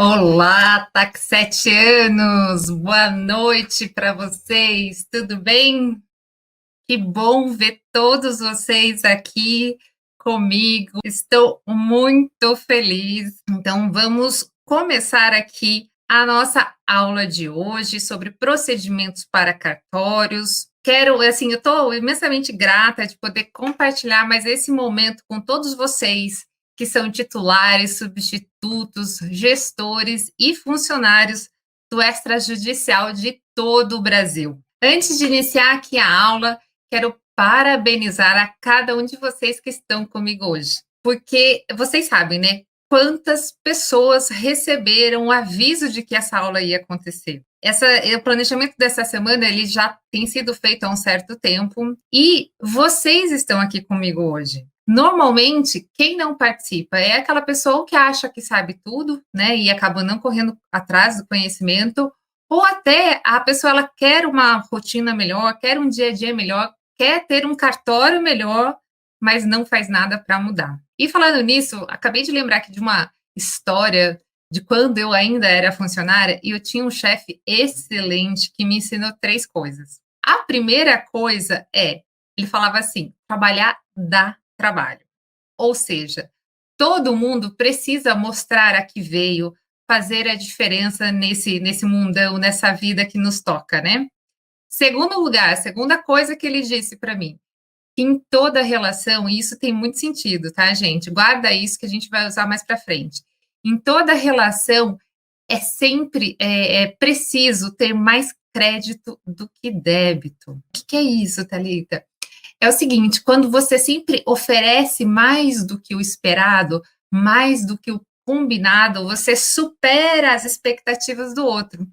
Olá, tá com 7 anos. Boa noite para vocês. Tudo bem? Que bom ver todos vocês aqui comigo. Estou muito feliz. Então, vamos começar aqui a nossa aula de hoje sobre procedimentos para cartórios. Eu estou imensamente grata de poder compartilhar mais esse momento com todos vocês que são titulares, substitutos, gestores e funcionários do extrajudicial de todo o Brasil. Antes de iniciar aqui a aula, quero parabenizar a cada um de vocês que estão comigo hoje, porque vocês sabem, né? Quantas pessoas receberam o aviso de que essa aula ia acontecer. O planejamento dessa semana ele já tem sido feito há um certo tempo e vocês estão aqui comigo hoje. Normalmente, quem não participa é aquela pessoa que acha que sabe tudo, né, e acaba não correndo atrás do conhecimento, ou até a pessoa ela quer uma rotina melhor, quer um dia a dia melhor, quer ter um cartório melhor, mas não faz nada para mudar. E falando nisso, acabei de lembrar aqui de uma história de quando eu ainda era funcionária e eu tinha um chefe excelente que me ensinou 3 coisas. A primeira coisa ele falava assim: trabalhar dá trabalho. Ou seja, todo mundo precisa mostrar a que veio, fazer a diferença nesse mundão, nessa vida que nos toca, né? Segundo lugar, a segunda coisa que ele disse para mim, que em toda relação, e isso tem muito sentido, tá, gente? Guarda isso que a gente vai usar mais para frente. Em toda relação, é sempre preciso ter mais crédito do que débito. O que é isso, Thalita? É o seguinte, quando você sempre oferece mais do que o esperado, mais do que o combinado, você supera as expectativas do outro.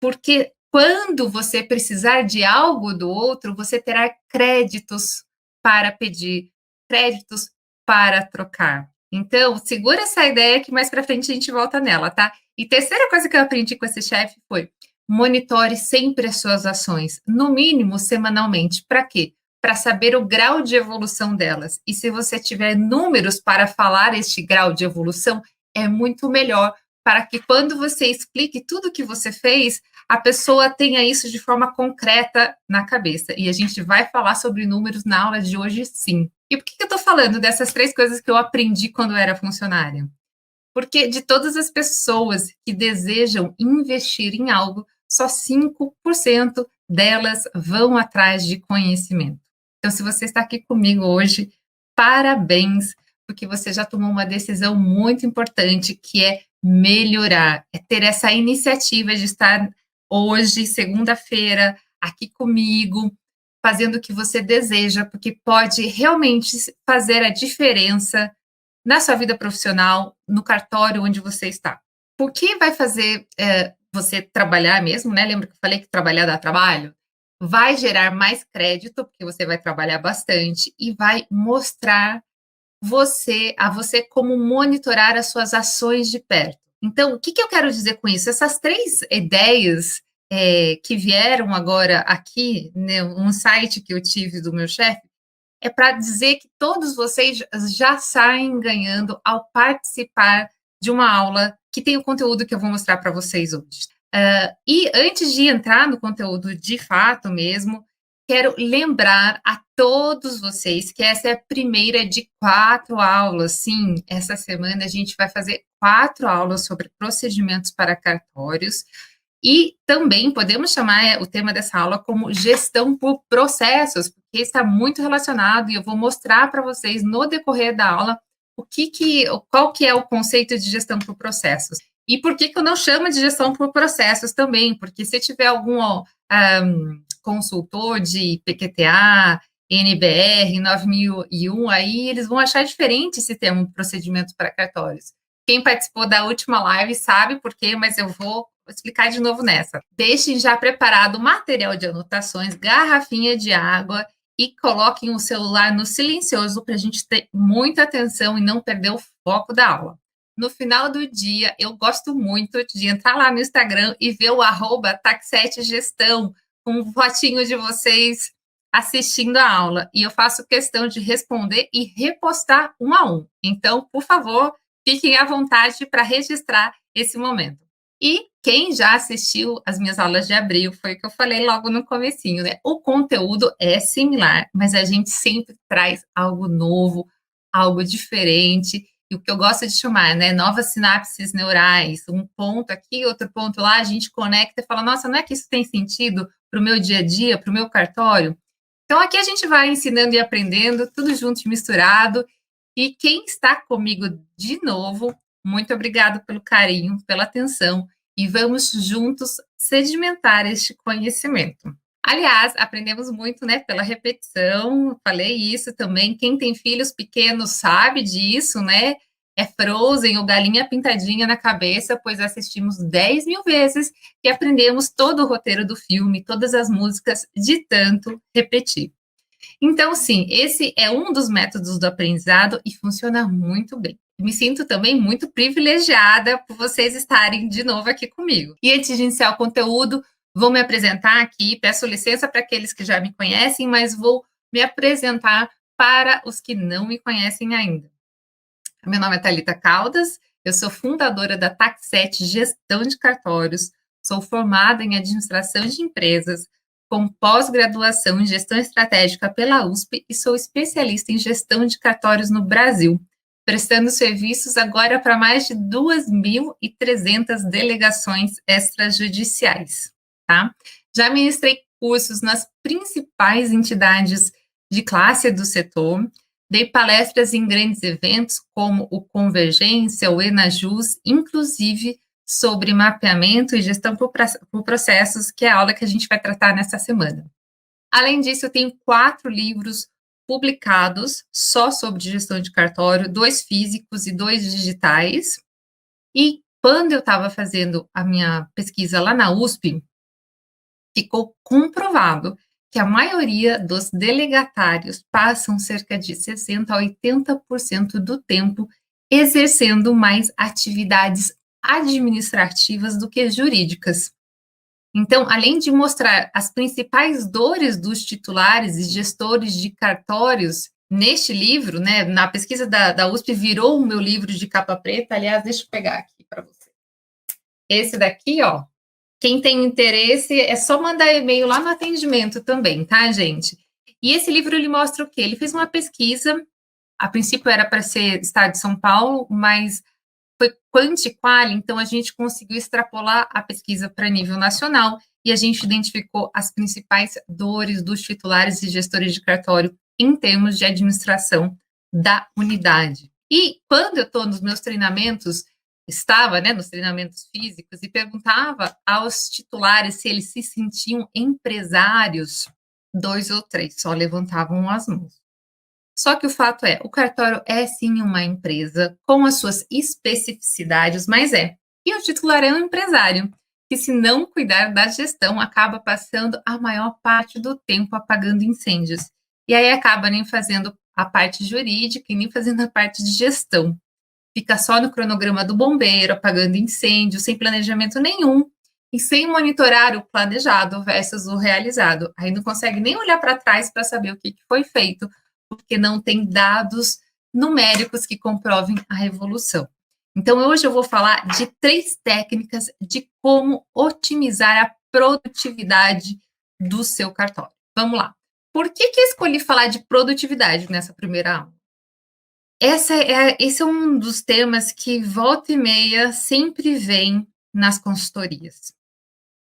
Porque quando você precisar de algo do outro, você terá créditos para pedir, créditos para trocar. Então, segura essa ideia que mais para frente a gente volta nela, tá? E terceira coisa que eu aprendi com esse chefe foi: monitore sempre as suas ações, no mínimo semanalmente. Para quê? Para saber o grau de evolução delas. E se você tiver números para falar este grau de evolução, é muito melhor, para que quando você explique tudo que você fez, a pessoa tenha isso de forma concreta na cabeça. E a gente vai falar sobre números na aula de hoje, sim. E por que eu estou falando dessas 3 coisas que eu aprendi quando eu era funcionária? Porque de todas as pessoas que desejam investir em algo, só 5% delas vão atrás de conhecimento. Então, se você está aqui comigo hoje, parabéns, porque você já tomou uma decisão muito importante, que é melhorar, é ter essa iniciativa de estar hoje, segunda-feira, aqui comigo, fazendo o que você deseja, porque pode realmente fazer a diferença na sua vida profissional, no cartório onde você está. O que vai fazer você trabalhar mesmo, né? Lembra que eu falei que trabalhar dá trabalho? Vai gerar mais crédito, porque você vai trabalhar bastante, e vai mostrar a você como monitorar as suas ações de perto. Então, o que eu quero dizer com isso? Essas 3 ideias que vieram agora aqui, né, um site que eu tive do meu chefe, é para dizer que todos vocês já saem ganhando ao participar de uma aula que tem o conteúdo que eu vou mostrar para vocês hoje. E antes de entrar no conteúdo de fato mesmo, quero lembrar a todos vocês que essa é a primeira de 4 aulas. Sim, essa semana a gente vai fazer 4 aulas sobre procedimentos para cartórios. E também podemos chamar o tema dessa aula como gestão por processos, porque está muito relacionado e eu vou mostrar para vocês no decorrer da aula qual que é o conceito de gestão por processos. E por que eu não chamo de gestão por processos também? Porque se tiver algum consultor de PQTA, NBR 9001, aí eles vão achar diferente esse termo procedimentos para cartórios. Quem participou da última live sabe por quê, mas eu vou explicar de novo nessa. Deixem já preparado material de anotações, garrafinha de água e coloquem o celular no silencioso para a gente ter muita atenção e não perder o foco da aula. No final do dia, eu gosto muito de entrar lá no Instagram e ver o @tac7gestão, com fotinho de vocês assistindo a aula. E eu faço questão de responder e repostar um a um. Então, por favor, fiquem à vontade para registrar esse momento. E quem já assistiu as minhas aulas de abril, foi o que eu falei logo no comecinho, né? O conteúdo é similar, mas a gente sempre traz algo novo, algo diferente, e o que eu gosto de chamar, né, novas sinapses neurais, um ponto aqui, outro ponto lá, a gente conecta e fala, nossa, não é que isso tem sentido para o meu dia a dia, para o meu cartório? Então, aqui a gente vai ensinando e aprendendo, tudo junto e misturado. E quem está comigo de novo, muito obrigado pelo carinho, pela atenção, e vamos juntos sedimentar este conhecimento. Aliás, aprendemos muito, né, pela repetição, falei isso também, quem tem filhos pequenos sabe disso, né, é Frozen ou Galinha Pintadinha na cabeça, pois assistimos 10 mil vezes e aprendemos todo o roteiro do filme, todas as músicas, de tanto repetir. Então, sim, esse é um dos métodos do aprendizado e funciona muito bem. Me sinto também muito privilegiada por vocês estarem de novo aqui comigo. E antes de iniciar o conteúdo, vou me apresentar aqui, peço licença para aqueles que já me conhecem, mas vou me apresentar para os que não me conhecem ainda. Meu nome é Thalita Caldas, eu sou fundadora da TAC7 Gestão de Cartórios, sou formada em Administração de Empresas, com pós-graduação em Gestão Estratégica pela USP e sou especialista em Gestão de Cartórios no Brasil, prestando serviços agora para mais de 2.300 delegações extrajudiciais, tá? Já ministrei cursos nas principais entidades de classe do setor, dei palestras em grandes eventos como o Convergência, o Enajus, inclusive sobre mapeamento e gestão por processos, que é a aula que a gente vai tratar nessa semana. Além disso, eu tenho 4 livros publicados só sobre gestão de cartório, 2 físicos e 2 digitais. E quando eu estava fazendo a minha pesquisa lá na USP, ficou comprovado que a maioria dos delegatários passam cerca de 60% a 80% do tempo exercendo mais atividades administrativas do que jurídicas. Então, além de mostrar as principais dores dos titulares e gestores de cartórios, neste livro, né, na pesquisa da USP, virou o meu livro de capa preta. Aliás, deixa eu pegar aqui para você. Esse daqui, ó, quem tem interesse é só mandar e-mail lá no atendimento também, tá, gente? E esse livro, ele mostra o quê? Ele fez uma pesquisa, a princípio era para ser Estado de São Paulo, mas foi quanti-quali, então a gente conseguiu extrapolar a pesquisa para nível nacional e a gente identificou as principais dores dos titulares e gestores de cartório em termos de administração da unidade. E quando eu estou nos meus treinamentos, estava, né, nos treinamentos físicos e perguntava aos titulares se eles se sentiam empresários, 2 ou 3 só levantavam as mãos. Só que o fato é, o cartório é sim uma empresa com as suas especificidades, mas é. E o titular é um empresário, que se não cuidar da gestão, acaba passando a maior parte do tempo apagando incêndios. E aí acaba nem fazendo a parte jurídica e nem fazendo a parte de gestão. Fica só no cronograma do bombeiro, apagando incêndio, sem planejamento nenhum, e sem monitorar o planejado versus o realizado. Aí não consegue nem olhar para trás para saber o que foi feito, porque não tem dados numéricos que comprovem a evolução. Então, hoje eu vou falar de 3 técnicas de como otimizar a produtividade do seu cartório. Vamos lá. Por que eu escolhi falar de produtividade nessa primeira aula? Esse é um dos temas que volta e meia sempre vem nas consultorias.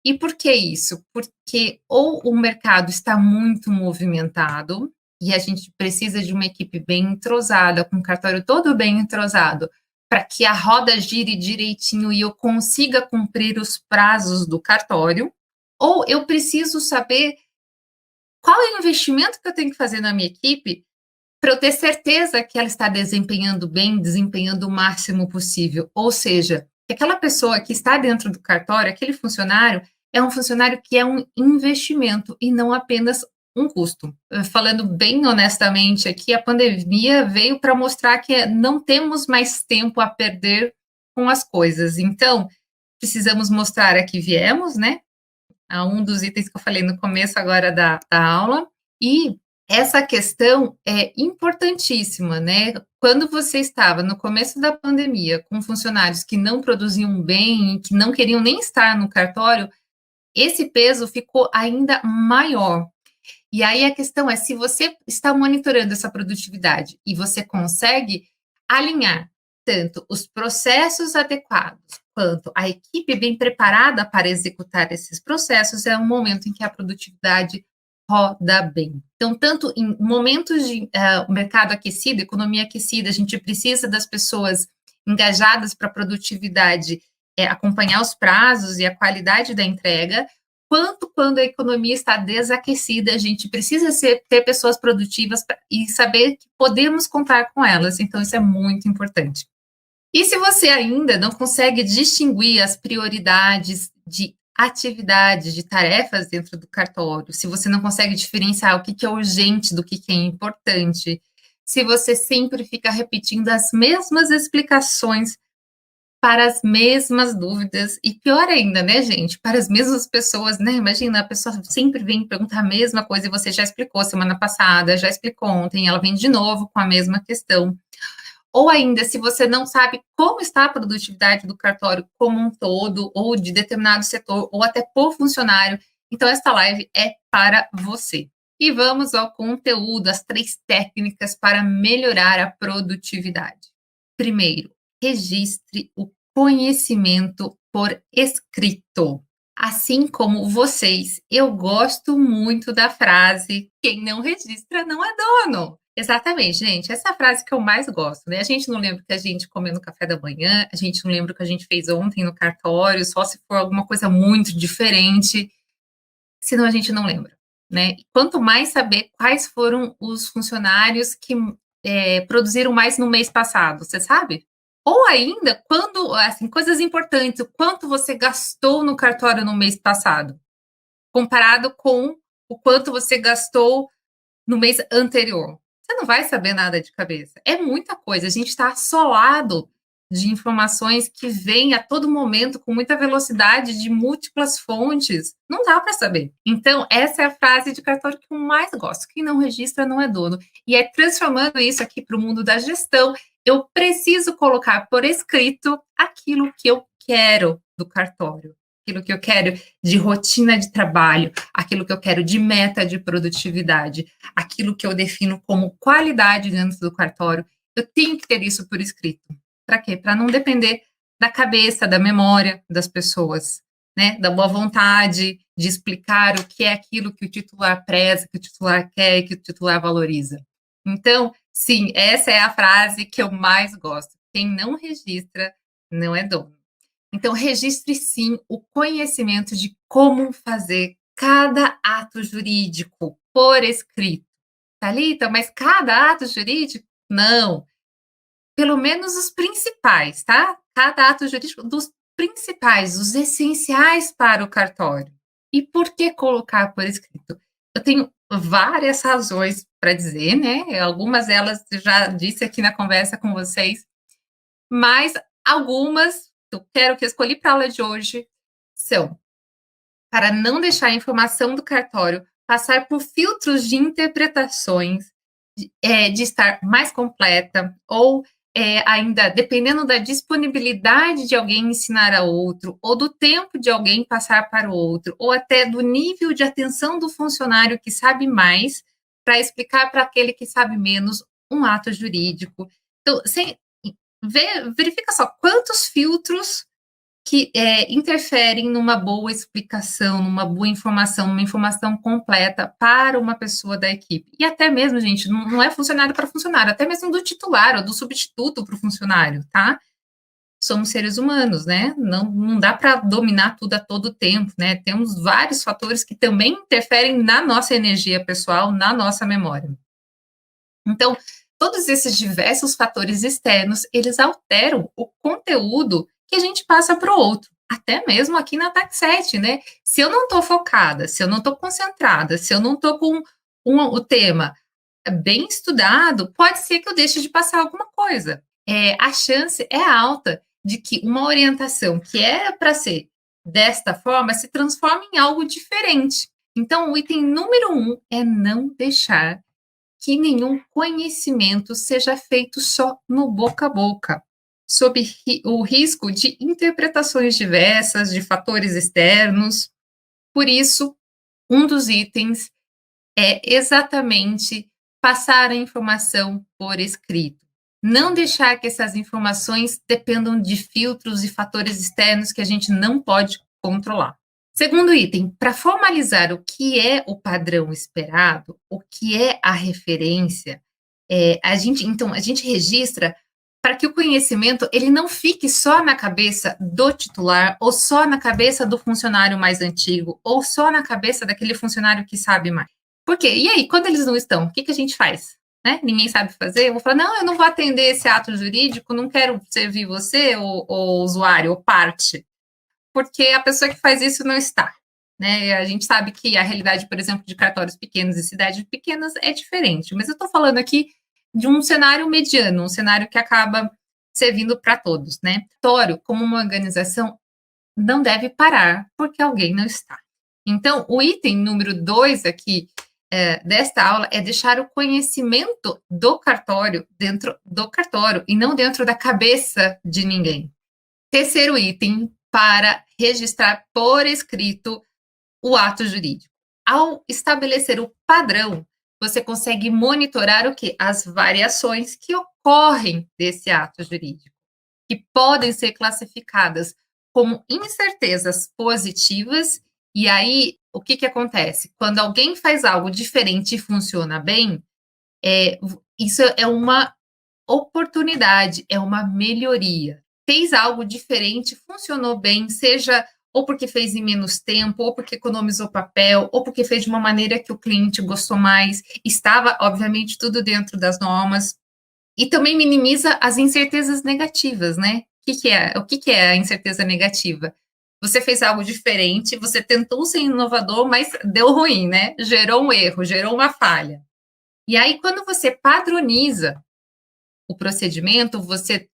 E por que isso? Porque ou o mercado está muito movimentado e a gente precisa de uma equipe bem entrosada, com o cartório todo bem entrosado, para que a roda gire direitinho e eu consiga cumprir os prazos do cartório, ou eu preciso saber qual é o investimento que eu tenho que fazer na minha equipe para eu ter certeza que ela está desempenhando bem, desempenhando o máximo possível. Ou seja, que aquela pessoa que está dentro do cartório, aquele funcionário, é um funcionário que é um investimento e não apenas um custo. Falando bem honestamente aqui, a pandemia veio para mostrar que não temos mais tempo a perder com as coisas. Então, precisamos mostrar a que viemos, né? A um dos itens que eu falei no começo agora da aula, e Essa questão é importantíssima, né? Quando você estava no começo da pandemia com funcionários que não produziam bem, que não queriam nem estar no cartório, esse peso ficou ainda maior. E aí a questão é, se você está monitorando essa produtividade e você consegue alinhar tanto os processos adequados quanto a equipe bem preparada para executar esses processos, é um momento em que a produtividade roda bem. Então, tanto em momentos de mercado aquecido, economia aquecida, a gente precisa das pessoas engajadas para a produtividade, acompanhar os prazos e a qualidade da entrega, quanto quando a economia está desaquecida, a gente precisa ter pessoas produtivas e saber que podemos contar com elas. Então, isso é muito importante. E se você ainda não consegue distinguir as prioridades de atividades, de tarefas dentro do cartório, se você não consegue diferenciar o que é urgente do que é importante, se você sempre fica repetindo as mesmas explicações para as mesmas dúvidas, e pior ainda, né, gente, para as mesmas pessoas, né? Imagina, a pessoa sempre vem perguntar a mesma coisa e você já explicou semana passada, já explicou ontem, ela vem de novo com a mesma questão. Ou ainda, se você não sabe como está a produtividade do cartório como um todo, ou de determinado setor, ou até por funcionário, então esta live é para você. E vamos ao conteúdo, as 3 técnicas para melhorar a produtividade. Primeiro, registre o conhecimento por escrito. Assim como vocês, eu gosto muito da frase: quem não registra não é dono. Exatamente, gente, essa é a frase que eu mais gosto, né? A gente não lembra o que a gente comeu no café da manhã, a gente não lembra o que a gente fez ontem no cartório, só se for alguma coisa muito diferente, senão a gente não lembra, né? E quanto mais saber quais foram os funcionários que produziram mais no mês passado, você sabe? Ou ainda, quando, assim, coisas importantes, o quanto você gastou no cartório no mês passado, comparado com o quanto você gastou no mês anterior. Você não vai saber nada de cabeça. É muita coisa. A gente está assolado de informações que vêm a todo momento com muita velocidade de múltiplas fontes. Não dá para saber. Então, essa é a frase de cartório que eu mais gosto. Quem não registra não é dono. E é transformando isso aqui para o mundo da gestão. Eu preciso colocar por escrito aquilo que eu quero do cartório, aquilo que eu quero de rotina de trabalho, aquilo que eu quero de meta de produtividade, aquilo que eu defino como qualidade dentro do cartório. Eu tenho que ter isso por escrito. Para quê? Para não depender da cabeça, da memória das pessoas, né? Da boa vontade de explicar o que é aquilo que o titular preza, que o titular quer e que o titular valoriza. Então, sim, essa é a frase que eu mais gosto. Quem não registra não é dono. Então, registre sim o conhecimento de como fazer cada ato jurídico por escrito. Thalita, mas cada ato jurídico? Não. Pelo menos os principais, tá? Cada ato jurídico dos principais, os essenciais para o cartório. E por que colocar por escrito? Eu tenho várias razões para dizer, né? Algumas delas eu já disse aqui na conversa com vocês, mas algumas eu quero que eu escolhi para a aula de hoje são para não deixar a informação do cartório passar por filtros de interpretações, de estar mais completa, ou ainda, dependendo da disponibilidade de alguém ensinar a outro, ou do tempo de alguém passar para o outro, ou até do nível de atenção do funcionário que sabe mais, para explicar para aquele que sabe menos um ato jurídico. Então, verifica só quantos filtros que interferem numa boa explicação, numa boa informação, numa informação completa para uma pessoa da equipe. E até mesmo, gente, não é funcionário para funcionário, até mesmo do titular ou do substituto para o funcionário, tá? Somos seres humanos, né? Não dá para dominar tudo a todo tempo, né? Temos vários fatores que também interferem na nossa energia pessoal, na nossa memória. Então, todos esses diversos fatores externos, eles alteram o conteúdo que a gente passa para o outro. Até mesmo aqui na TAC7, né? Se eu não estou focada, se eu não estou concentrada, se eu não estou com o tema bem estudado, pode ser que eu deixe de passar alguma coisa. A chance é alta de que uma orientação que era para ser desta forma se transforme em algo diferente. Então, o item número 1 é não deixar que nenhum conhecimento seja feito só no boca a boca, sob o risco de interpretações diversas, de fatores externos. Por isso, um dos itens é exatamente passar a informação por escrito. Não deixar que essas informações dependam de filtros e fatores externos que a gente não pode controlar. Segundo item, para formalizar o que é o padrão esperado, o que é a referência, a gente registra para que o conhecimento ele não fique só na cabeça do titular, ou só na cabeça do funcionário mais antigo, ou só na cabeça daquele funcionário que sabe mais. Por quê? E aí, quando eles não estão, o que a gente faz? Né? Ninguém sabe fazer? Eu vou falar, não, eu não vou atender esse ato jurídico, não quero servir você, ou usuário, ou parte, porque a pessoa que faz isso não está. Né? A gente sabe que a realidade, por exemplo, de cartórios pequenos e cidades pequenas é diferente, mas eu estou falando aqui de um cenário mediano, um cenário que acaba servindo para todos. Né? Cartório, como uma organização, não deve parar porque alguém não está. Então, o item número 2 aqui desta aula é deixar o conhecimento do cartório dentro do cartório e não dentro da cabeça de ninguém. Terceiro item, para registrar por escrito o ato jurídico. Ao estabelecer o padrão, você consegue monitorar o quê? As variações que ocorrem desse ato jurídico, que podem ser classificadas como incertezas positivas. E aí, o que acontece? Quando alguém faz algo diferente e funciona bem, isso é uma oportunidade, é uma melhoria. Fez algo diferente, funcionou bem, seja ou porque fez em menos tempo, ou porque economizou papel, ou porque fez de uma maneira que o cliente gostou mais. Estava, obviamente, tudo dentro das normas. E também minimiza as incertezas negativas, né? O que é a incerteza negativa? Você fez algo diferente, você tentou ser inovador, mas deu ruim, né? Gerou um erro, gerou uma falha. E aí, quando você padroniza o procedimento, você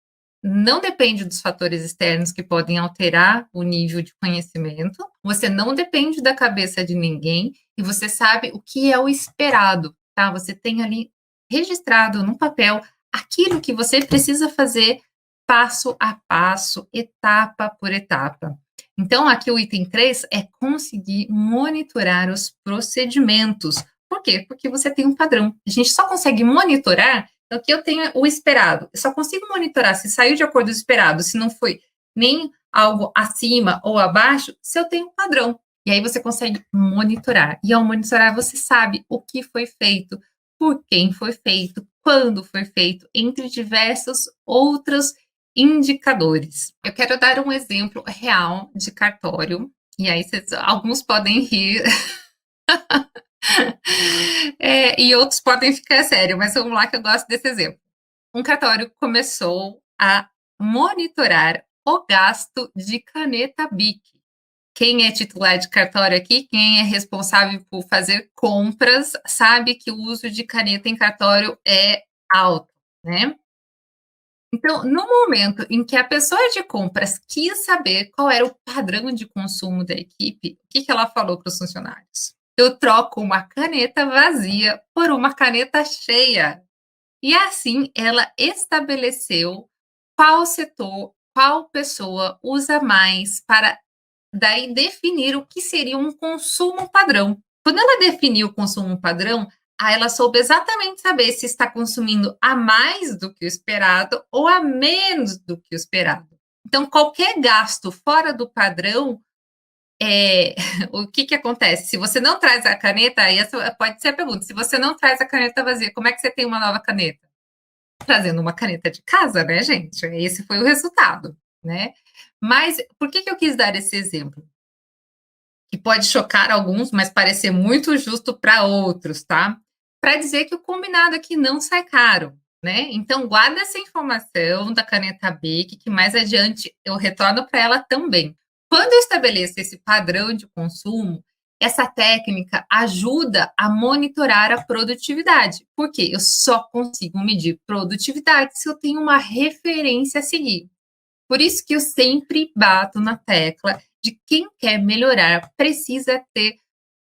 não depende dos fatores externos que podem alterar o nível de conhecimento, você não depende da cabeça de ninguém e você sabe o que é o esperado, tá? Você tem ali registrado no papel aquilo que você precisa fazer passo a passo, etapa por etapa. Então, aqui o item 3 é conseguir monitorar os procedimentos. Por quê? Porque você tem um padrão. A gente só consegue monitorar então, aqui eu tenho o esperado. Eu só consigo monitorar se saiu de acordo com o esperado, se não foi nem algo acima ou abaixo, se eu tenho um padrão. E aí você consegue monitorar. E ao monitorar, você sabe o que foi feito, por quem foi feito, quando foi feito, entre diversos outros indicadores. Eu quero dar um exemplo real de cartório. E aí, alguns podem rir. E outros podem ficar sério, mas vamos lá que eu gosto desse exemplo. Um cartório começou a monitorar o gasto de caneta BIC. Quem é titular de cartório aqui, quem é responsável por fazer compras, sabe que o uso de caneta em cartório é alto, né? Então, no momento em que a pessoa de compras quis saber qual era o padrão de consumo da equipe, o que ela falou para os funcionários? Eu troco uma caneta vazia por uma caneta cheia. E assim ela estabeleceu qual setor, qual pessoa usa mais para daí definir o que seria um consumo padrão. Quando ela definiu o consumo padrão, aí ela soube exatamente saber se está consumindo a mais do que o esperado ou a menos do que o esperado. Então, qualquer gasto fora do padrão, o que acontece? Se você não traz a caneta, aí essa pode ser a pergunta, se você não traz a caneta vazia, como é que você tem uma nova caneta? Trazendo uma caneta de casa, né, gente? Esse foi o resultado, né? Mas por que eu quis dar esse exemplo? Que pode chocar alguns, mas parecer muito justo para outros, tá? Para dizer que o combinado aqui não sai caro, né? Então, guarda essa informação da caneta BIC, que mais adiante eu retorno para ela também. Quando eu estabeleço esse padrão de consumo, essa técnica ajuda a monitorar a produtividade, porque eu só consigo medir produtividade se eu tenho uma referência a seguir. Por isso que eu sempre bato na tecla de quem quer melhorar precisa ter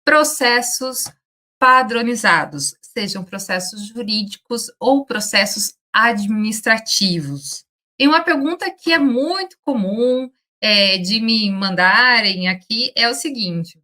processos padronizados, sejam processos jurídicos ou processos administrativos. E uma pergunta que é muito comum de me mandarem aqui é o seguinte: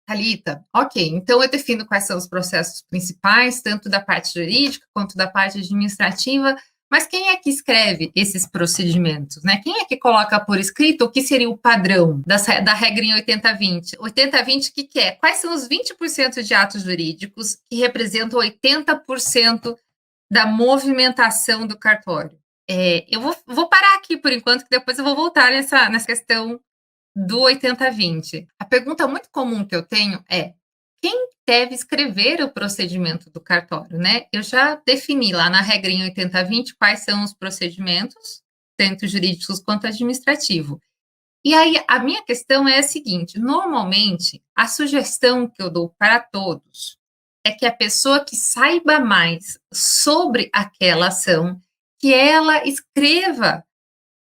Thalita, ok, então eu defino quais são os processos principais, tanto da parte jurídica quanto da parte administrativa, mas quem é que escreve esses procedimentos, né? Quem é que coloca por escrito o que seria o padrão da regra em 80-20? 80-20, o que é? Quais são os 20% de atos jurídicos que representam 80% da movimentação do cartório? Eu vou parar aqui por enquanto, que depois eu vou voltar nessa questão do 80-20. A pergunta muito comum que eu tenho é: quem deve escrever o procedimento do cartório, né? Eu já defini lá na regrinha 80-20 quais são os procedimentos, tanto jurídicos quanto administrativo. E aí, a minha questão é a seguinte: normalmente, a sugestão que eu dou para todos é que a pessoa que saiba mais sobre aquela ação, que ela escreva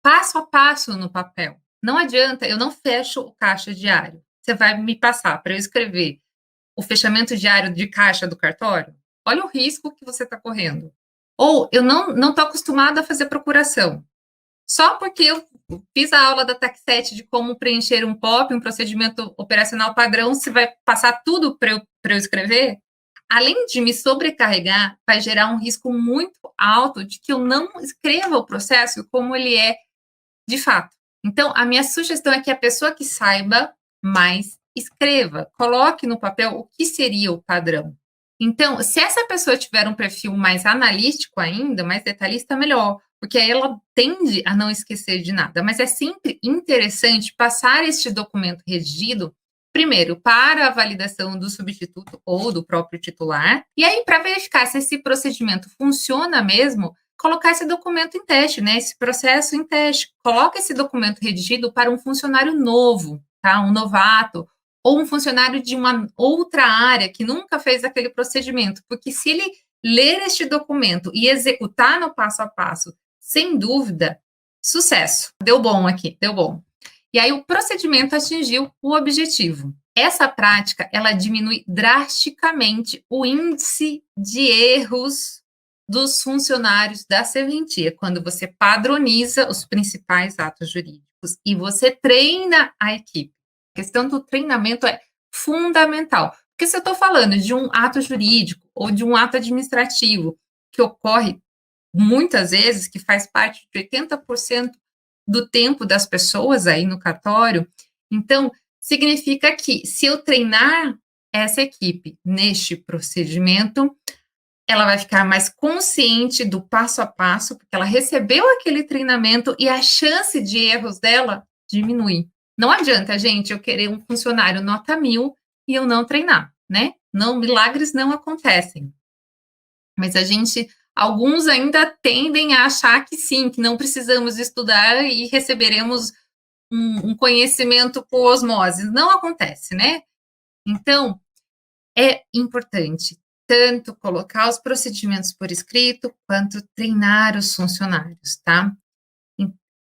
passo a passo no papel. Não adianta, eu não fecho o caixa diário. Você vai me passar para eu escrever o fechamento diário de caixa do cartório? Olha o risco que você está correndo. Ou eu não estou acostumada a fazer procuração. Só porque eu fiz a aula da TAC7 de como preencher um POP, um procedimento operacional padrão, você vai passar tudo para eu escrever? Além de me sobrecarregar, vai gerar um risco muito alto de que eu não escreva o processo como ele é de fato. Então, a minha sugestão é que a pessoa que saiba mais escreva, coloque no papel o que seria o padrão. Então, se essa pessoa tiver um perfil mais analítico ainda, mais detalhista, melhor, porque aí ela tende a não esquecer de nada. Mas é sempre interessante passar este documento redigido, primeiro, para a validação do substituto ou do próprio titular, e aí, para verificar se esse procedimento funciona mesmo, colocar esse documento em teste, né? Esse processo em teste. Coloca esse documento redigido para um funcionário novo, tá? Um novato, ou um funcionário de uma outra área que nunca fez aquele procedimento, porque se ele ler este documento e executar no passo a passo, sem dúvida, sucesso. Deu bom aqui, deu bom. E aí o procedimento atingiu o objetivo. Essa prática, ela diminui drasticamente o índice de erros dos funcionários da serventia, quando você padroniza os principais atos jurídicos e você treina a equipe. A questão do treinamento é fundamental, porque se eu estou falando de um ato jurídico ou de um ato administrativo que ocorre muitas vezes, que faz parte de 80% do tempo das pessoas aí no cartório, então significa que se eu treinar essa equipe neste procedimento, ela vai ficar mais consciente do passo a passo, porque ela recebeu aquele treinamento e a chance de erros dela diminui. Não adianta, gente, eu querer um funcionário nota 1000 e eu não treinar, né? Não, milagres não acontecem. Mas alguns ainda tendem a achar que sim, que não precisamos estudar e receberemos um conhecimento por osmose. Não acontece, né? Então, é importante tanto colocar os procedimentos por escrito, quanto treinar os funcionários, tá?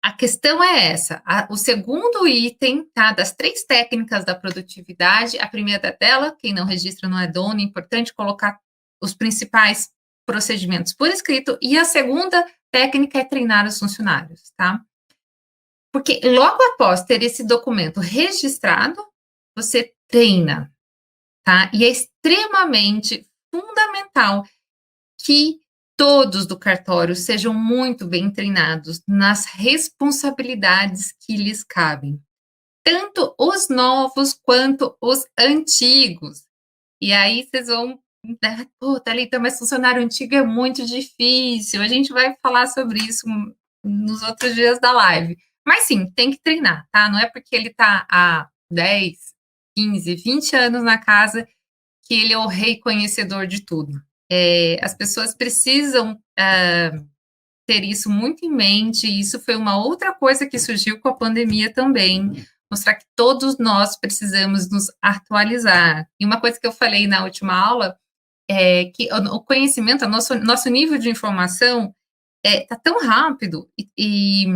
A questão é essa, o segundo item, tá, das 3 técnicas da produtividade, a primeira dela, quem não registra não é dono, é importante colocar os principais procedimentos por escrito, e a segunda técnica é treinar os funcionários, tá? Porque logo após ter esse documento registrado, você treina, tá? E é extremamente fundamental que todos do cartório sejam muito bem treinados nas responsabilidades que lhes cabem, tanto os novos quanto os antigos. E aí vocês vão, pô, Thalita, mas funcionário antigo é muito difícil, a gente vai falar sobre isso nos outros dias da live. Mas sim, tem que treinar, tá? Não é porque ele está há 10, 15, 20 anos na casa que ele é o rei conhecedor de tudo. As pessoas precisam ter isso muito em mente, e isso foi uma outra coisa que surgiu com a pandemia também, mostrar que todos nós precisamos nos atualizar. E uma coisa que eu falei na última aula é que o conhecimento, nosso nível de informação está tão rápido e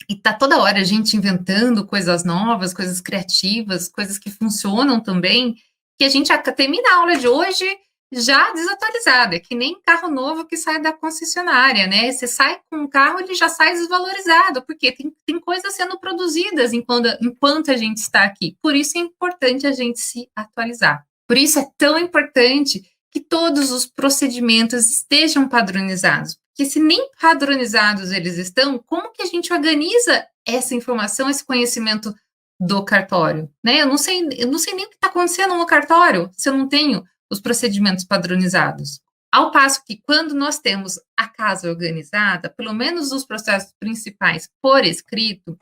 está toda hora a gente inventando coisas novas, coisas criativas, coisas que funcionam também, que a gente termina a aula de hoje já desatualizado, é que nem carro novo que sai da concessionária, né? Você sai com um carro, ele já sai desvalorizado, porque tem coisas sendo produzidas enquanto a gente está aqui. Por isso é importante a gente se atualizar. Por isso é tão importante que todos os procedimentos estejam padronizados. Porque se nem padronizados eles estão, como que a gente organiza essa informação, esse conhecimento do cartório, né? Eu não sei nem o que está acontecendo no cartório se eu não tenho os procedimentos padronizados. Ao passo que, quando nós temos a casa organizada, pelo menos os processos principais por escrito,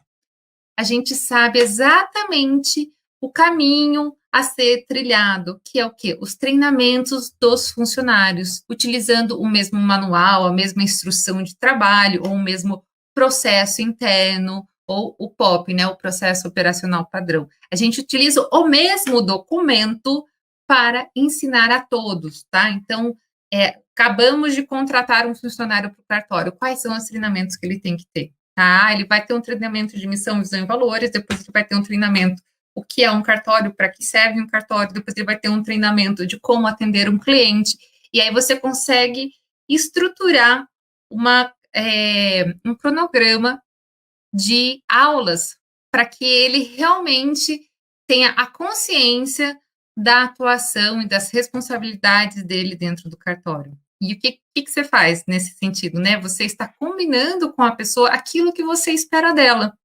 a gente sabe exatamente o caminho a ser trilhado, que é o quê? Os treinamentos dos funcionários, utilizando o mesmo manual, a mesma instrução de trabalho, ou o mesmo processo interno, ou o POP, né, o processo operacional padrão. A gente utiliza o mesmo documento para ensinar a todos, tá? Então, acabamos de contratar um funcionário para o cartório, quais são os treinamentos que ele tem que ter? Tá? Ele vai ter um treinamento de missão, visão e valores, depois ele vai ter um treinamento o que é um cartório, para que serve um cartório, depois ele vai ter um treinamento de como atender um cliente, e aí você consegue estruturar um cronograma de aulas para que ele realmente tenha a consciência da atuação e das responsabilidades dele dentro do cartório. E o que você faz nesse sentido, né? Você está combinando com a pessoa aquilo que você espera dela.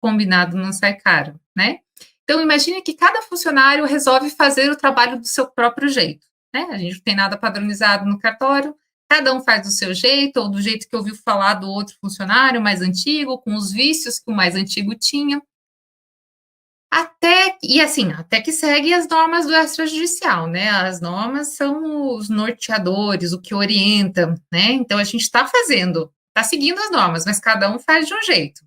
Combinado não sai caro, né? Então, imagine que cada funcionário resolve fazer o trabalho do seu próprio jeito, né? A gente não tem nada padronizado no cartório, cada um faz do seu jeito, ou do jeito que ouviu falar do outro funcionário mais antigo, com os vícios que o mais antigo tinha. Até que segue as normas do extrajudicial, né? As normas são os norteadores, o que orienta, né? Então, a gente está seguindo as normas, mas cada um faz de um jeito.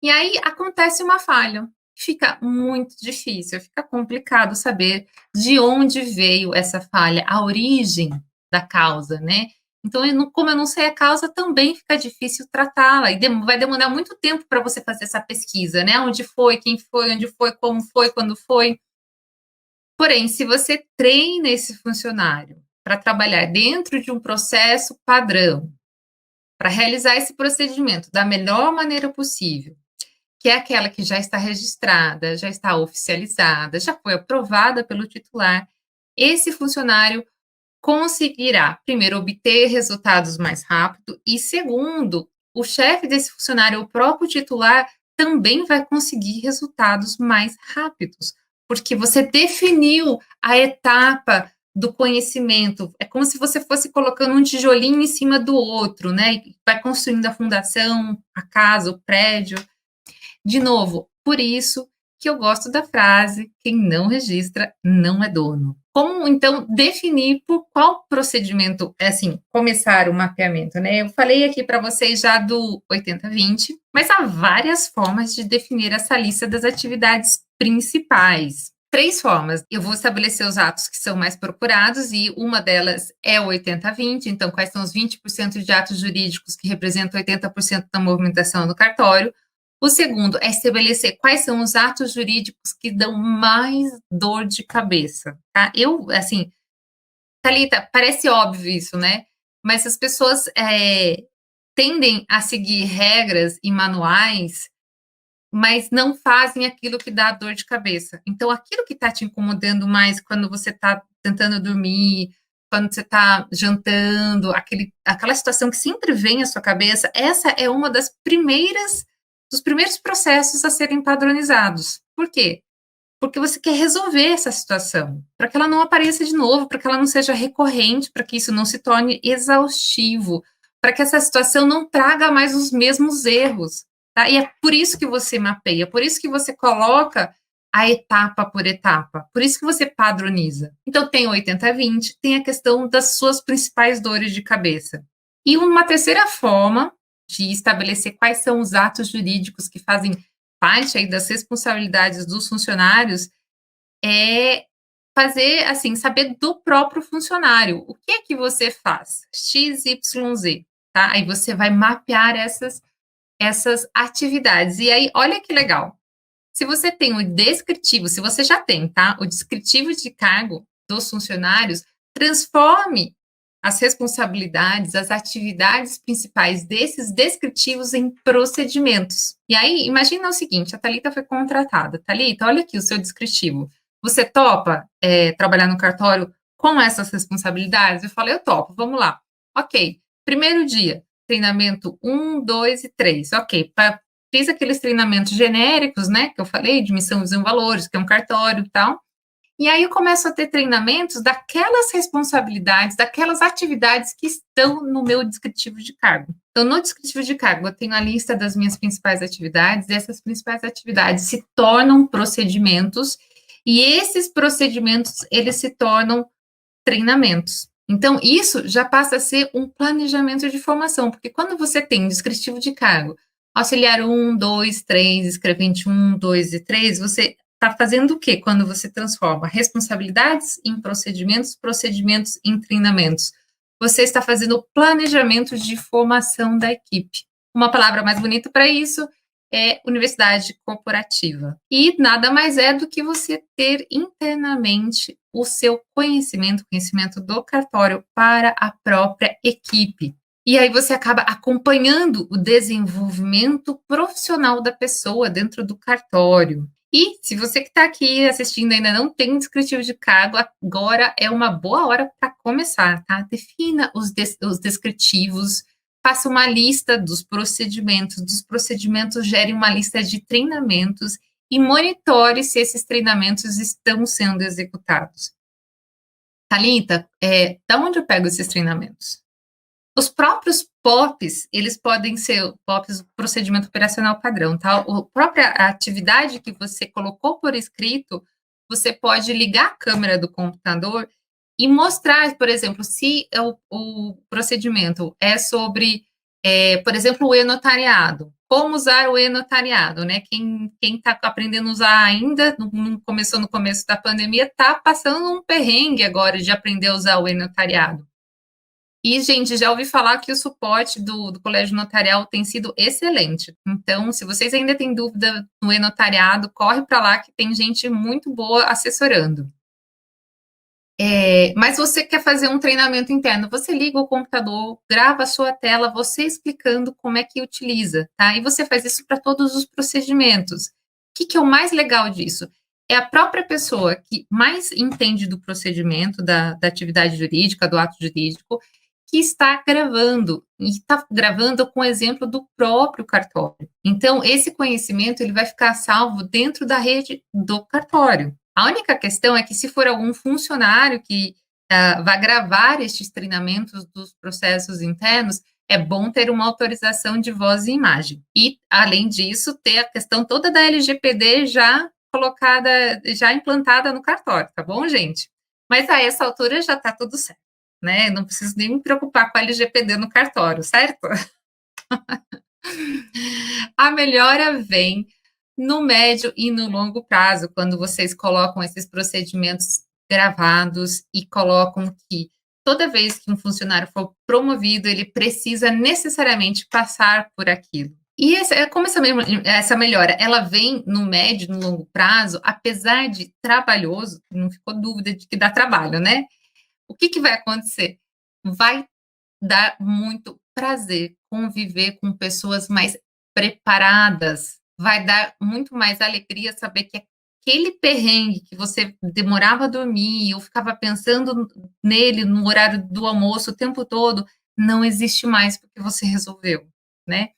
E aí acontece uma falha, fica muito difícil, fica complicado saber de onde veio essa falha, a origem da causa, né? Então, como eu não sei a causa, também fica difícil tratá-la, e vai demorar muito tempo para você fazer essa pesquisa, né? Onde foi, quem foi, onde foi, como foi, quando foi. Porém, se você treina esse funcionário para trabalhar dentro de um processo padrão, para realizar esse procedimento da melhor maneira possível, que é aquela que já está registrada, já está oficializada, já foi aprovada pelo titular, esse funcionário conseguirá, primeiro, obter resultados mais rápido e, segundo, o chefe desse funcionário, o próprio titular, também vai conseguir resultados mais rápidos, porque você definiu a etapa do conhecimento. É como se você fosse colocando um tijolinho em cima do outro, né? E vai construindo a fundação, a casa, o prédio. De novo, por isso que eu gosto da frase: quem não registra não é dono. Como, então, definir por qual procedimento, começar o mapeamento, né? Eu falei aqui para vocês já do 80-20, mas há várias formas de definir essa lista das atividades principais. 3 formas. Eu vou estabelecer os atos que são mais procurados, e uma delas é o 80-20, então, quais são os 20% de atos jurídicos que representam 80% da movimentação do cartório. O segundo é estabelecer quais são os atos jurídicos que dão mais dor de cabeça, tá? Thalita, parece óbvio isso, né? Mas as pessoas tendem a seguir regras e manuais, mas não fazem aquilo que dá dor de cabeça. Então, aquilo que está te incomodando mais quando você está tentando dormir, quando você está jantando, aquela situação que sempre vem à sua cabeça, essa é uma dos primeiros processos a serem padronizados. Por quê? Porque você quer resolver essa situação, para que ela não apareça de novo, para que ela não seja recorrente, para que isso não se torne exaustivo, para que essa situação não traga mais os mesmos erros. Tá? E é por isso que você mapeia, por isso que você coloca a etapa por etapa, por isso que você padroniza. Então, tem o 80-20, tem a questão das suas principais dores de cabeça. E uma terceira forma de estabelecer quais são os atos jurídicos que fazem parte aí das responsabilidades dos funcionários é fazer, saber do próprio funcionário. O que é que você faz? X, Y, Z, tá? Aí você vai mapear essas atividades. E aí, olha que legal. Se você tem o descritivo, se você já tem, tá? O descritivo de cargo dos funcionários, transforme as responsabilidades, as atividades principais desses descritivos em procedimentos. E aí, imagina o seguinte, a Thalita foi contratada. Thalita, olha aqui o seu descritivo. Você topa trabalhar no cartório com essas responsabilidades? Eu falei, eu topo, vamos lá. Ok, primeiro dia, treinamento 1, 2 e 3. Ok, fiz aqueles treinamentos genéricos, né, que eu falei, de missão, visão, valores, que é um cartório e tal. E aí eu começo a ter treinamentos daquelas responsabilidades, daquelas atividades que estão no meu descritivo de cargo. Então, no descritivo de cargo, eu tenho a lista das minhas principais atividades, e essas principais atividades se tornam procedimentos, e esses procedimentos, eles se tornam treinamentos. Então, isso já passa a ser um planejamento de formação, porque quando você tem um descritivo de cargo, auxiliar 1, 2, 3, escrevente 1, 2 e 3, você está fazendo o quê quando você transforma responsabilidades em procedimentos, procedimentos em treinamentos? Você está fazendo planejamento de formação da equipe. Uma palavra mais bonita para isso é universidade corporativa. E nada mais é do que você ter internamente o seu conhecimento, conhecimento do cartório para a própria equipe. E aí você acaba acompanhando o desenvolvimento profissional da pessoa dentro do cartório. E se você que está aqui assistindo ainda não tem um descritivo de cargo, agora é uma boa hora para começar, tá? Defina os descritivos, faça uma lista dos procedimentos gere uma lista de treinamentos e monitore se esses treinamentos estão sendo executados. Thalita, da onde eu pego esses treinamentos? Os próprios POPs, eles podem ser POPs, procedimento operacional padrão, tá? A própria atividade que você colocou por escrito, você pode ligar a câmera do computador e mostrar, por exemplo, se o procedimento é sobre, por exemplo, o e-notariado. Como usar o e-notariado, né? Quem está aprendendo a usar ainda, começou no começo da pandemia, está passando um perrengue agora de aprender a usar o e-notariado. E, gente, já ouvi falar que o suporte do Colégio Notarial tem sido excelente. Então, se vocês ainda têm dúvida no e-notariado, corre para lá que tem gente muito boa assessorando. Mas você quer fazer um treinamento interno, você liga o computador, grava a sua tela, você explicando como é que utiliza, tá? E você faz isso para todos os procedimentos. O que é o mais legal disso? É a própria pessoa que mais entende do procedimento, da atividade jurídica, do ato jurídico, que está gravando, e está gravando com o exemplo do próprio cartório. Então, esse conhecimento ele vai ficar salvo dentro da rede do cartório. A única questão é que se for algum funcionário que vai gravar estes treinamentos dos processos internos, é bom ter uma autorização de voz e imagem. E, além disso, ter a questão toda da LGPD já colocada, já implantada no cartório, tá bom, gente? Mas a essa altura já está tudo certo, né? Não preciso nem me preocupar com a LGPD no cartório, certo? A melhora vem no médio e no longo prazo, quando vocês colocam esses procedimentos gravados e colocam que toda vez que um funcionário for promovido, ele precisa necessariamente passar por aquilo. E como essa melhora, ela vem no médio e no longo prazo, apesar de trabalhoso, não ficou dúvida de que dá trabalho, né? O que vai acontecer? Vai dar muito prazer conviver com pessoas mais preparadas, vai dar muito mais alegria saber que aquele perrengue que você demorava a dormir ou ficava pensando nele no horário do almoço o tempo todo, não existe mais porque você resolveu, né?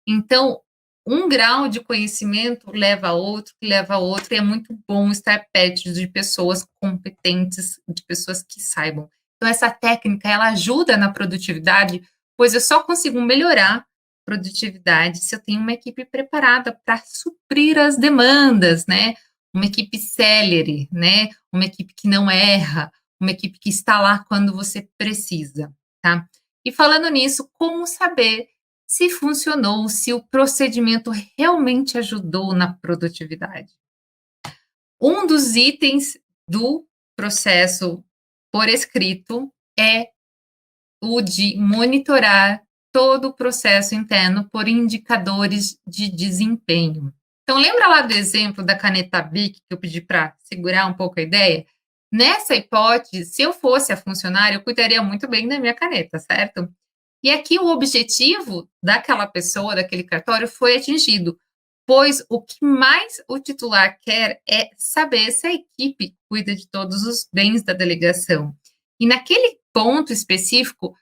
Então, um grau de conhecimento leva a outro, que leva a outro, e é muito bom estar perto de pessoas competentes, de pessoas que saibam. Então, essa técnica, ela ajuda na produtividade, pois eu só consigo melhorar a produtividade se eu tenho uma equipe preparada para suprir as demandas, né? Uma equipe célere, né? Uma equipe que não erra, uma equipe que está lá quando você precisa, tá? E falando nisso, como saber se funcionou, se o procedimento realmente ajudou na produtividade? Um dos itens do processo por escrito é o de monitorar todo o processo interno por indicadores de desempenho. Então, lembra lá do exemplo da caneta Bic, que eu pedi para segurar um pouco a ideia? Nessa hipótese, se eu fosse a funcionária, eu cuidaria muito bem da minha caneta, certo? E aqui o objetivo daquela pessoa, daquele cartório, foi atingido, pois o que mais o titular quer é saber se a equipe cuida de todos os bens da delegação. E naquele ponto específico,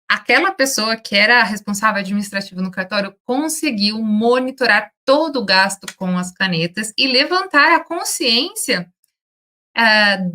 aquela pessoa que era responsável administrativo no cartório conseguiu monitorar todo o gasto com as canetas e levantar a consciência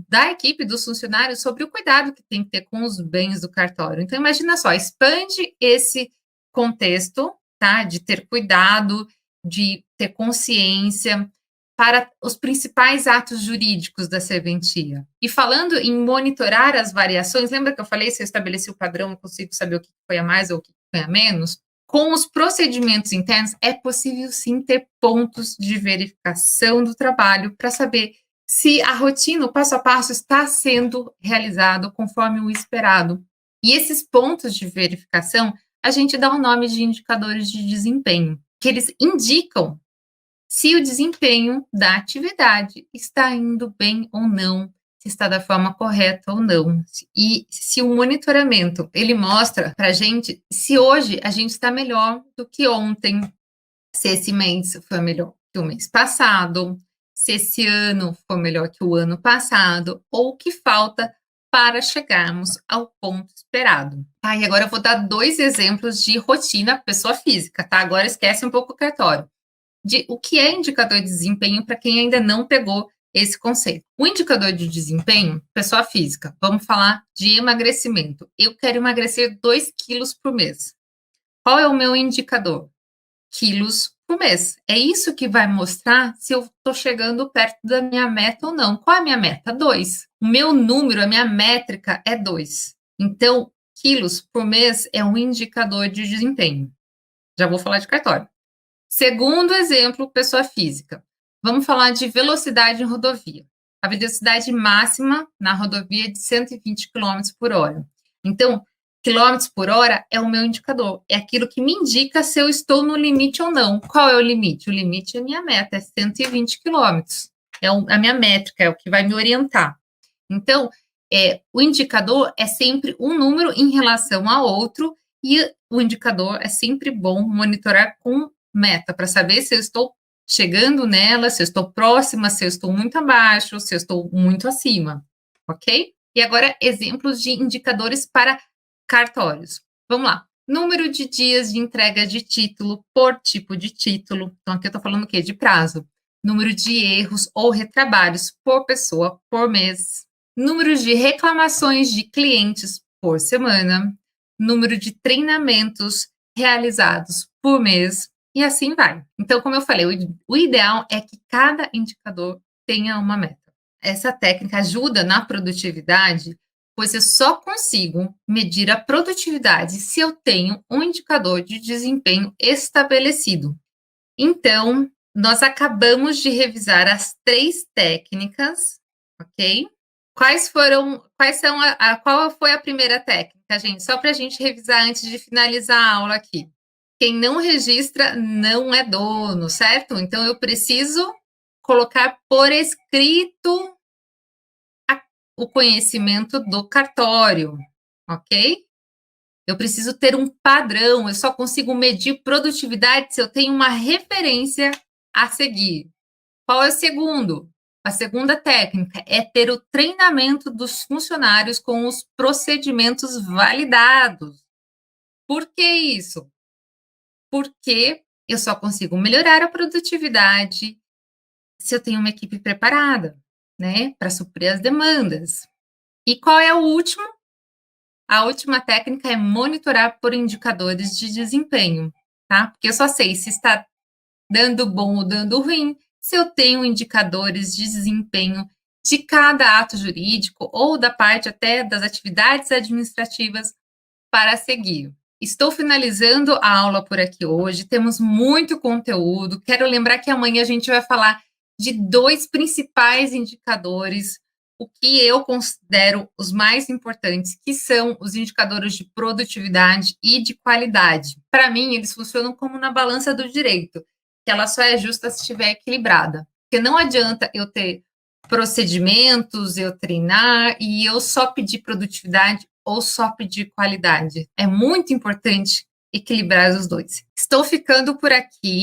da equipe, dos funcionários, sobre o cuidado que tem que ter com os bens do cartório. Então, imagina só, expande esse contexto, tá, de ter cuidado, de ter consciência para os principais atos jurídicos da serventia. E falando em monitorar as variações, lembra que eu falei, se eu estabeleci o padrão, eu consigo saber o que foi a mais ou o que foi a menos? Com os procedimentos internos, é possível sim ter pontos de verificação do trabalho para saber se a rotina, o passo a passo, está sendo realizado conforme o esperado. E esses pontos de verificação, a gente dá o nome de indicadores de desempenho, que eles indicam se o desempenho da atividade está indo bem ou não, se está da forma correta ou não. E se o monitoramento, ele mostra para a gente se hoje a gente está melhor do que ontem, se esse mês foi melhor que o mês passado, se esse ano foi melhor que o ano passado, ou o que falta para chegarmos ao ponto esperado. Tá, e agora eu vou dar 2 exemplos de rotina pessoa física, tá? Agora esquece um pouco o cartório. De o que é indicador de desempenho para quem ainda não pegou esse conceito. O indicador de desempenho, pessoa física, vamos falar de emagrecimento. Eu quero emagrecer 2 quilos por mês. Qual é o meu indicador? Quilos por mês. É isso que vai mostrar se eu estou chegando perto da minha meta ou não. Qual é a minha meta? 2. O meu número, a minha métrica é 2. Então, quilos por mês é um indicador de desempenho. Já vou falar de cartório. Segundo exemplo, pessoa física. Vamos falar de velocidade em rodovia. A velocidade máxima na rodovia é de 120 km por hora. Então, quilômetros por hora é o meu indicador. É aquilo que me indica se eu estou no limite ou não. Qual é o limite? O limite é a minha meta, é 120 quilômetros. É a minha métrica, é o que vai me orientar. Então, o indicador é sempre um número em relação a outro, e o indicador é sempre bom monitorar com meta, para saber se eu estou chegando nela, se eu estou próxima, se eu estou muito abaixo, se eu estou muito acima, ok? E agora, exemplos de indicadores para cartórios. Vamos lá. Número de dias de entrega de título por tipo de título. Então, aqui eu estou falando o quê? De prazo. Número de erros ou retrabalhos por pessoa por mês. Número de reclamações de clientes por semana. Número de treinamentos realizados por mês. E assim vai. Então, como eu falei, o ideal é que cada indicador tenha uma meta. Essa técnica ajuda na produtividade, pois eu só consigo medir a produtividade se eu tenho um indicador de desempenho estabelecido. Então, nós acabamos de revisar as 3 técnicas, ok? Qual foi a primeira técnica, gente? Só para a gente revisar antes de finalizar a aula aqui. Quem não registra não é dono, certo? Então, eu preciso colocar por escrito o conhecimento do cartório, ok? Eu preciso ter um padrão, eu só consigo medir produtividade se eu tenho uma referência a seguir. Qual é o segundo? A segunda técnica é ter o treinamento dos funcionários com os procedimentos validados. Por que isso? Porque eu só consigo melhorar a produtividade se eu tenho uma equipe preparada, né, para suprir as demandas. E qual é o último? A última técnica é monitorar por indicadores de desempenho, tá? Porque eu só sei se está dando bom ou dando ruim se eu tenho indicadores de desempenho de cada ato jurídico ou da parte até das atividades administrativas para seguir. Estou finalizando a aula por aqui hoje, temos muito conteúdo. Quero lembrar que amanhã a gente vai falar de 2 principais indicadores, o que eu considero os mais importantes, que são os indicadores de produtividade e de qualidade. Para mim, eles funcionam como na balança do direito. que ela só é justa se estiver equilibrada. Porque não adianta eu ter procedimentos, eu treinar e eu só pedir produtividade ou só pedir qualidade. É muito importante equilibrar os dois. Estou ficando por aqui.